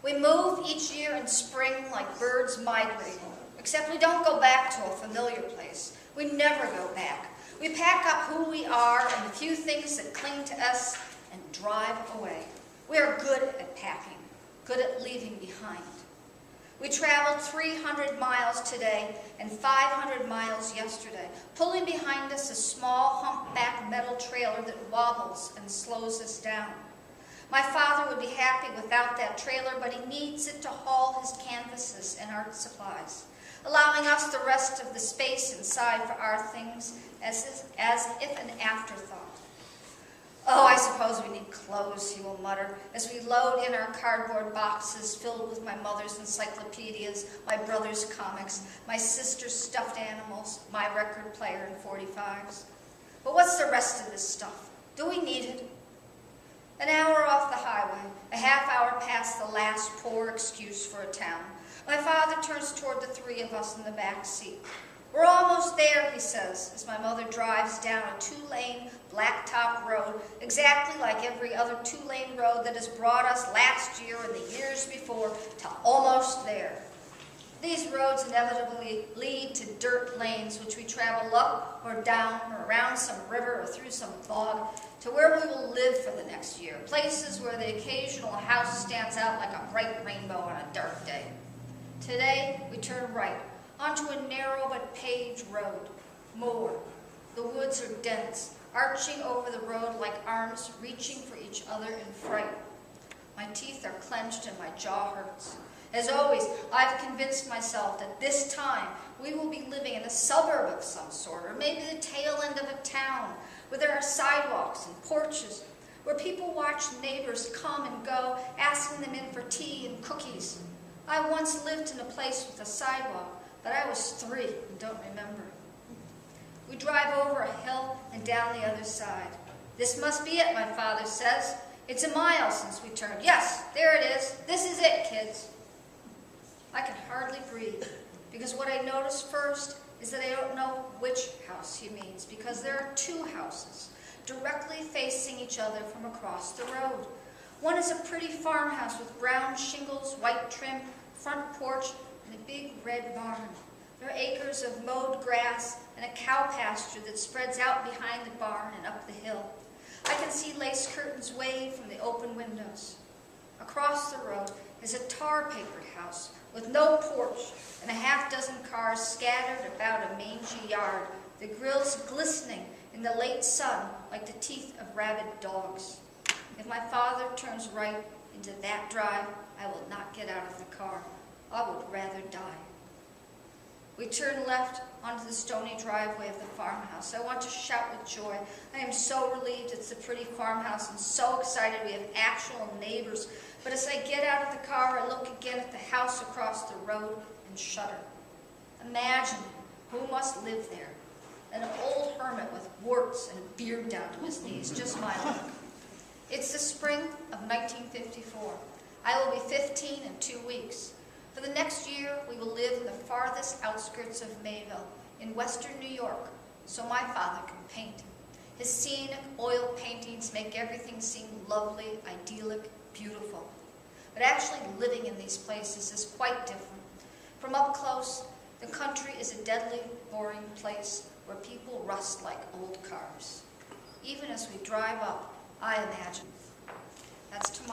We move each year in spring like birds migrating, except we don't go back to a familiar place. We never go back. We pack up who we are and the few things that cling to us and drive away. We are good at packing, good at leaving behind. We traveled 300 miles today and 500 miles yesterday, pulling behind us a small humpback metal trailer that wobbles and slows us down. My father would be happy without that trailer, but he needs it to haul his canvases and art supplies, allowing us the rest of the space inside for our things as if an afterthought. Oh, I suppose we need clothes, he will mutter, as we load in our cardboard boxes filled with my mother's encyclopedias, my brother's comics, my sister's stuffed animals, my record player and 45s. But what's the rest of this stuff? Do we need it? An hour off the highway, a half hour past the last poor excuse for a town. My father turns toward the three of us in the back seat. We're almost there, he says, as my mother drives down a two-lane blacktop road, exactly like every other two-lane road that has brought us last year and the years before to almost there. These roads inevitably lead to dirt lanes which we travel up or down or around some river or through some bog to where we will live for the next year, places where the occasional house stands out like a bright rainbow on a dark day. Today, we turn right onto a narrow but paved road. More. The woods are dense, arching over the road like arms reaching for each other in fright. My teeth are clenched and my jaw hurts. As always, I've convinced myself that this time we will be living in a suburb of some sort, or maybe the tail end of a town, where there are sidewalks and porches, where people watch neighbors come and go, asking them in for tea and cookies. I once lived in a place with a sidewalk, but I was 3 and don't remember. We drive over a hill and down the other side. This must be it, my father says. It's a mile since we turned. Yes, there it is. This is it, kids. I can hardly breathe, because what I notice first is that I don't know which house he means, because there are 2 houses directly facing each other from across the road. One is a pretty farmhouse with brown shingles, white trim, front porch, and a big red barn. There are acres of mowed grass and a cow pasture that spreads out behind the barn and up the hill. I can see lace curtains wave from the open windows. Across the road is a tar-papered house with no porch and a half-dozen cars scattered about a mangy yard, the grills glistening in the late sun like the teeth of rabid dogs. If my father turns right into that drive, I will not get out of the car. I would rather die. We turn left onto the stony driveway of the farmhouse. I want to shout with joy. I am so relieved it's a pretty farmhouse and so excited we have actual neighbors. But as I get out of the car, I look again at the house across the road and shudder. Imagine who must live there. An old hermit with warts and a beard down to his knees, just my luck. It's the spring of 1954. I will be 15 in 2 weeks. For the next year, we will live in the farthest outskirts of Mayville, in western New York, so my father can paint. His scenic oil paintings make everything seem lovely, idyllic, beautiful. But actually living in these places is quite different. From up close, the country is a deadly, boring place where people rust like old cars. Even as we drive up, I imagine. That's tomorrow.